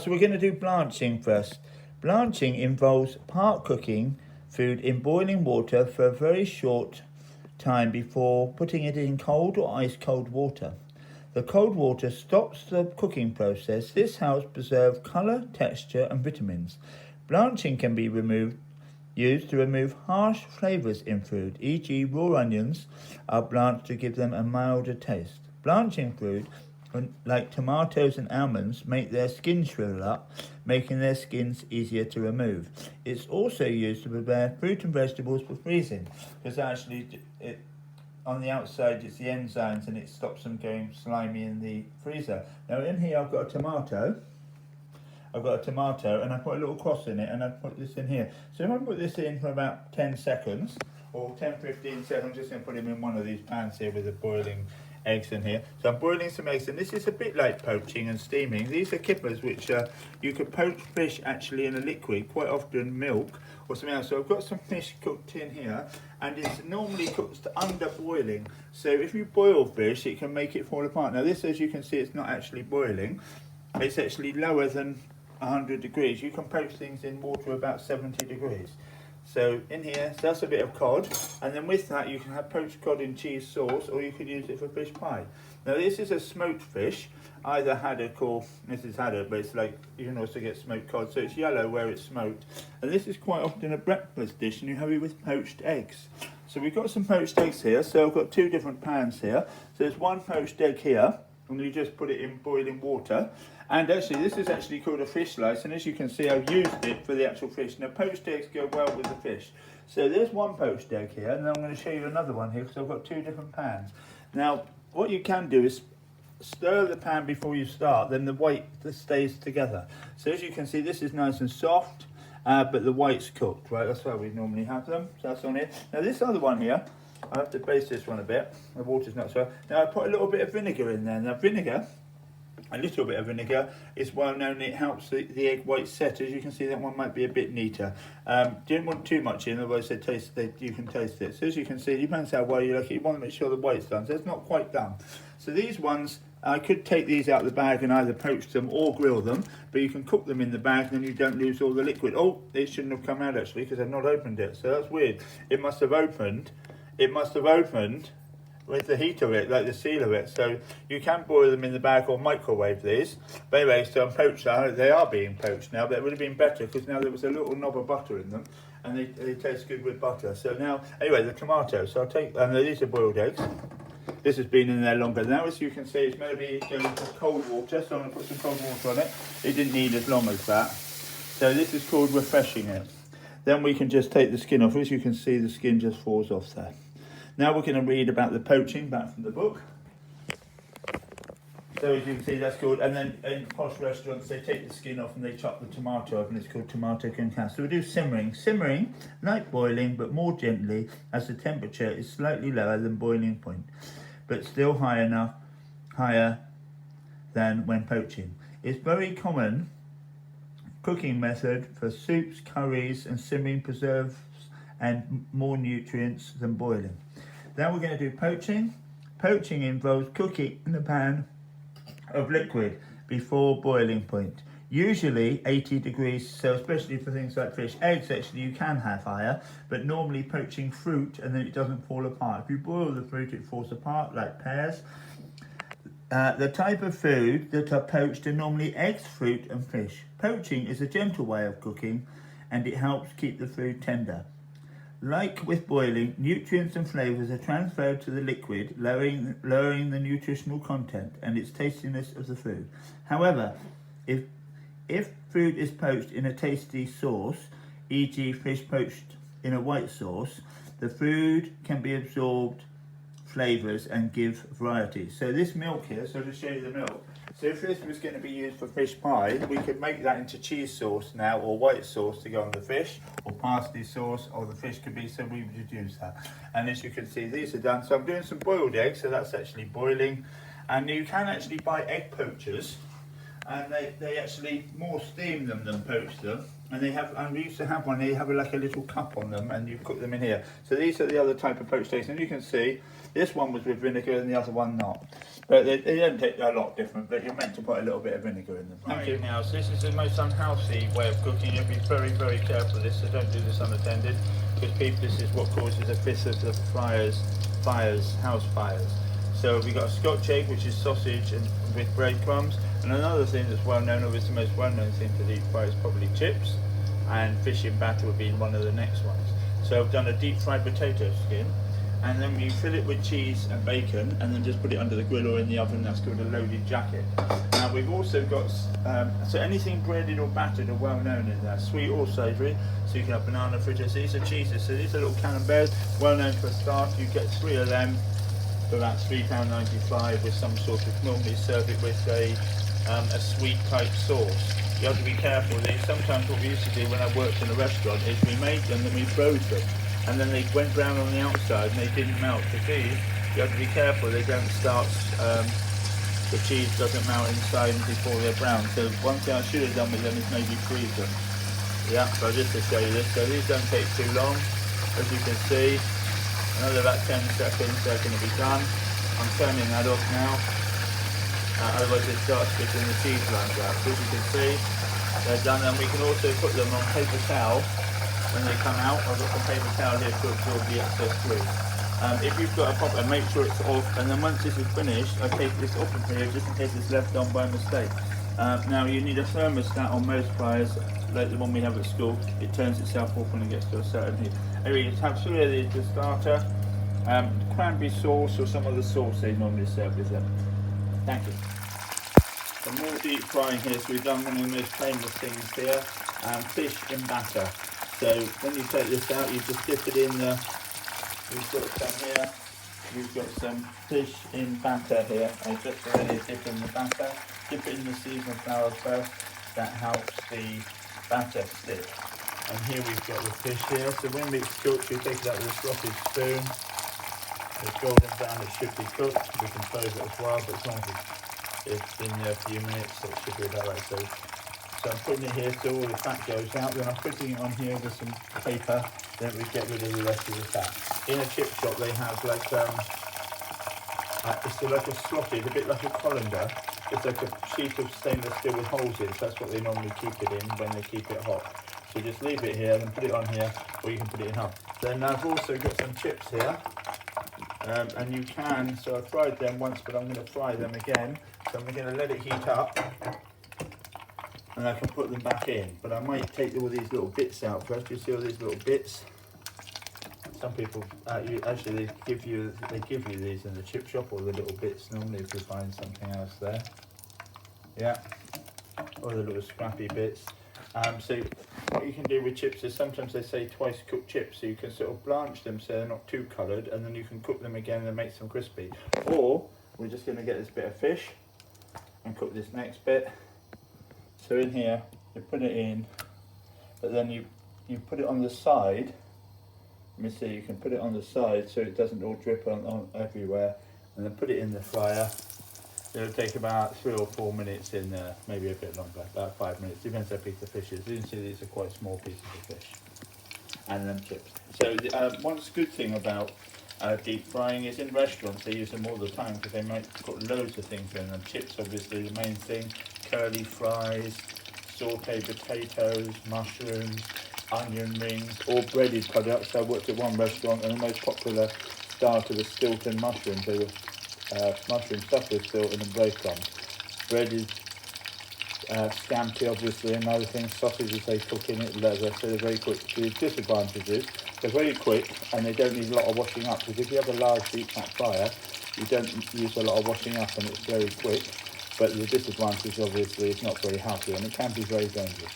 So we're going to do blanching first. Blanching involves part cooking food in boiling water for a very short time before putting it in cold or ice cold water. The cold water stops the cooking process. This helps preserve colour, texture and vitamins. Blanching can be used to remove harsh flavours in food, e.g. raw onions are blanched to give them a milder taste. Blanching food, like tomatoes and almonds, make their skin shrivel up, making their skins easier to remove. It's also used to prepare fruit and vegetables for freezing, because actually on the outside it's the enzymes and it stops them going slimy in the freezer. Now in here I've got a tomato and I put a little cross in it and I put this in here. So if I put this in for about 10 seconds or 10-15 seconds, I'm just going to put them in one of these pans here with the boiling eggs in here. So I'm boiling some eggs, and this is a bit like poaching and steaming. These are kippers which you could poach fish actually in a liquid, quite often milk or something else. So I've got some fish cooked in here, and it's normally cooked under boiling. So if you boil fish, it can make it fall apart. Now this, as you can see, it's not actually boiling. It's actually lower than 100 degrees. You can poach things in water about 70 degrees. So in here, so that's a bit of cod, and then with that you can have poached cod in cheese sauce, or you could use it for fish pie. Now this is a smoked fish, either haddock or, this is haddock, but it's like, you can also get smoked cod, so it's yellow where it's smoked. And this is quite often a breakfast dish, and you have it with poached eggs. So we've got some poached eggs here, so I've got two different pans here. So there's one poached egg here, and you just put it in boiling water. And actually, this is actually called a fish slice, and as you can see, I've used it for the actual fish. Now, poached eggs go well with the fish. So there's one poached egg here, and then I'm going to show you another one here, because I've got two different pans. Now, what you can do is stir the pan before you start, then the white stays together. So as you can see, this is nice and soft, but the white's cooked, right? That's how we normally have them. So that's on here. Now, this other one here, I have to baste this one a bit. The water's not so. Now, I put a little bit of vinegar in there. Now, vinegar, a little bit of vinegar is well known. It helps the egg white set. As you can see, that one might be a bit neater. Don't want too much in, otherwise you can taste it. So as you can see, it depends how well you look. You want to make sure the white's done. So it's not quite done. So these ones, I could take these out of the bag and either poach them or grill them, but you can cook them in the bag and then you don't lose all the liquid. Oh, it shouldn't have come out actually, because I've not opened it. So that's weird. It must have opened with the heat of it, like the seal of it. So you can boil them in the bag or microwave these. But anyway, so I'm poached now. They are being poached now, but it would have been better because now there was a little knob of butter in them, and they taste good with butter. So now, anyway, the tomatoes. So I'll take, and these are boiled eggs. This has been in there longer. Now, as you can see, it's maybe going to cold water, so I'm going to put some cold water on it. It didn't need as long as that. So this is called refreshing it. Then we can just take the skin off. As you can see, the skin just falls off there. Now we're going to read about the poaching back from the book. So as you can see, that's called, and then in posh restaurants they take the skin off and they chop the tomato up, and it's called tomato concasse. So we do simmering. Simmering, like boiling, but more gently, as the temperature is slightly lower than boiling point, but still higher than when poaching. It's very common cooking method for soups, curries, and simmering preserves and more nutrients than boiling. Now we're going to do poaching. Poaching involves cooking in a pan of liquid before boiling point, usually 80 degrees, so especially for things like fish. Eggs actually you can have higher, but normally poaching fruit and then it doesn't fall apart. If you boil the fruit it falls apart, like pears. The type of food that are poached are normally eggs, fruit and fish. Poaching is a gentle way of cooking and it helps keep the food tender. Like with boiling, nutrients and flavours are transferred to the liquid, lowering the nutritional content and its tastiness of the food. However, if food is poached in a tasty sauce, e.g. fish poached in a white sauce, the food can be absorbed flavours and give variety. So this milk here, so to show you the milk, so if this was going to be used for fish pie, we could make that into cheese sauce now, or white sauce to go on the fish, or parsley sauce, or the fish could be, so we would use that. And as you can see, these are done. So I'm doing some boiled eggs, so that's actually boiling. And you can actually buy egg poachers, and they actually more steam them than poach them. And they have, and we used to have one, they have like a little cup on them, and you cook them in here. So these are the other type of poached eggs, and you can see this one was with vinegar and the other one not. But they don't take a lot different, but you're meant to put a little bit of vinegar in them. Thank you. Now, so this is the most unhealthy way of cooking. You'll be very, very careful with this, so don't do this unattended, because this is what causes a fist of the house fires. So we've got a Scotch egg, which is sausage and with breadcrumbs. And another thing that's well known, or is the most well known thing to deep fry, is probably chips. And fish in batter would be one of the next ones. So I've done a deep fried potato skin. And then you fill it with cheese and bacon, and then just put it under the grill or in the oven. That's called a loaded jacket. Now we've also got, so anything breaded or battered are well known in there, sweet or savoury. So you can have banana fritters. These are cheeses, so these are little camemberts, well known for a start. You get 3 of them for about £3.95 with some sort of, normally serve it with a sweet type sauce. You have to be careful with these. Sometimes what we used to do when I worked in a restaurant is we made them and we froze them. And then they went brown on the outside and they didn't melt. The cheese, you have to be careful, they don't start, the cheese doesn't melt inside before they're brown. So one thing I should have done with them is maybe freeze them. Yeah, so just to show you this, so these don't take too long, as you can see. Another about 10 seconds, they're going to be done. I'm turning that off now, otherwise it starts spitting the cheese lines out. So as you can see, they're done, and we can also put them on paper towel. When they come out, I've got some paper towel here to absorb the excess grease. If you've got a popper, make sure it's off, and then once this is finished, I take this off of here just in case it's left on by mistake. Now you need a thermostat on most fryers, like the one we have at school. It turns itself off when it gets to a certain heat. Anyway, you have 3 of these to starter, cranberry sauce or some other sauce they normally serve with them. Thank you. Some more deep frying here, so we've done one of the most famous things here, fish in batter. So when you take this out, you just dip it in the, we've got some here, we've got some fish in batter here. I just already dip in the batter, dip it in the seasoned flour first, that helps the batter stick. And here we've got the fish here, so when it's cooked, we take it out with a sloppy spoon. It's golden brown, it should be cooked, we can close it as well, but as long as it's been there a few minutes, it should be about right. So I'm putting it here so all the fat goes out, then I'm putting it on here with some paper, then we get rid of the rest of the fat. In a chip shop they have like, it's like a slotted, a bit like a colander. It's like a sheet of stainless steel with holes in, so that's what they normally keep it in when they keep it hot. So just leave it here, then put it on here, or you can put it in hot. Then I've also got some chips here, and you can, so I fried them once, but I'm going to fry them again. So I'm going to let it heat up, and I can put them back in, but I might take all these little bits out first. You see all these little bits? Some people actually they give you these in the chip shop, or the little bits normally if you find something else there. Yeah, or the little scrappy bits. So what you can do with chips is sometimes they say twice cooked chips, so you can sort of blanch them so they're not too coloured, and then you can cook them again and make them crispy. Or we're just going to get this bit of fish and cook this next bit. So in here, you put it in, but then you put it on the side. Let me see, you can put it on the side so it doesn't all drip on everywhere, and then put it in the fryer. It'll take about 3 or 4 minutes in there, maybe a bit longer, about 5 minutes, depends how big the fish is. You can see these are quite small pieces of fish. And then chips. So one good thing about deep frying is in restaurants they use them all the time because they might put loads of things in them. Chips obviously the main thing, curly fries, sauteed potatoes, mushrooms, onion rings, all breaded products. I worked at one restaurant and the most popular starter was Stilton mushrooms. They were mushroom stuffed with Stilton and breadcrumbs. Breaded scampi obviously, another thing, sausages they cook in it, leather, so they're very quick. The disadvantages, they're very quick and they don't need a lot of washing up, because if you have a large deep fat fryer, you don't use a lot of washing up and it's very quick. But the disadvantage obviously is not very healthy and it can be very dangerous.